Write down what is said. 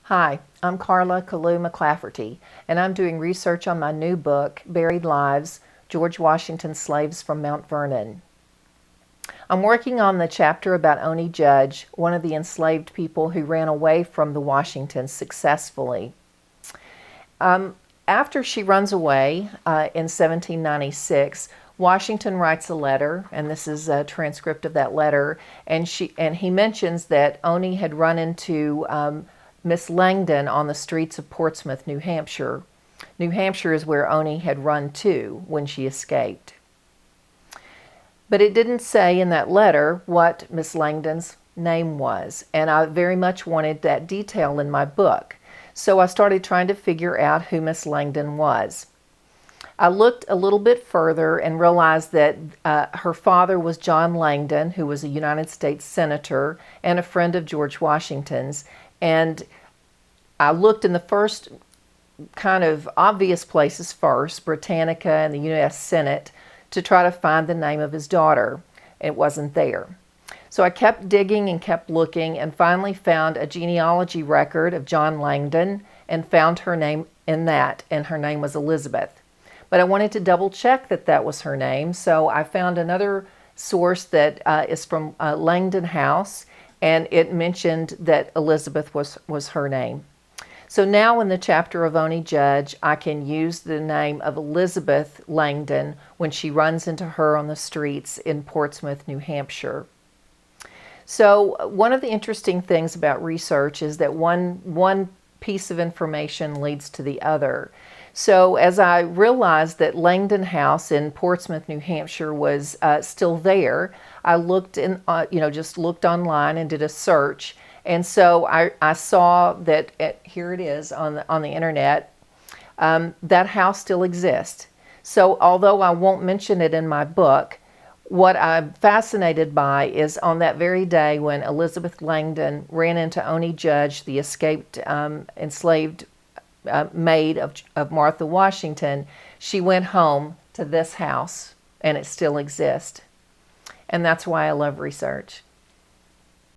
Hi, I'm Carla Killough McClafferty, and I'm doing research on my new book, Buried Lives, George Washington's Slaves from Mount Vernon. I'm working on the chapter about Oney Judge, one of the enslaved people who ran away from the Washingtons successfully. After she runs away in 1796, Washington writes a letter, and this is a transcript of that letter, and he mentions that Oney had run into Miss Langdon on the streets of Portsmouth, New Hampshire. New Hampshire is where Oney had run to when she escaped. But it didn't say in that letter what Miss Langdon's name was, and I very much wanted that detail in my book. So I started trying to figure out who Miss Langdon was. I looked a little bit further and realized that her father was John Langdon, who was a United States Senator and a friend of George Washington's. And I looked in the first kind of obvious places first, Britannica and the U.S. Senate, to try to find the name of his daughter. It wasn't there. So I kept digging and kept looking and finally found a genealogy record of John Langdon and found her name in that, and her name was Elizabeth. But I wanted to double check that that was her name, so I found another source that is from Langdon House, and it mentioned that Elizabeth was her name. So now in the chapter of Oney Judge, I can use the name of Elizabeth Langdon when she runs into her on the streets in Portsmouth, New Hampshire. So one of the interesting things about research is that one piece of information leads to the other. So as I realized that Langdon House in Portsmouth, New Hampshire was still there, I looked in, just looked online and did a search. And so I saw that here it is on the internet. That house still exists. So although I won't mention it in my book, what I'm fascinated by is on that very day when Elizabeth Langdon ran into Oney Judge, the escaped enslaved maid of Martha Washington, she went home to this house, and it still exists. And that's why I love research.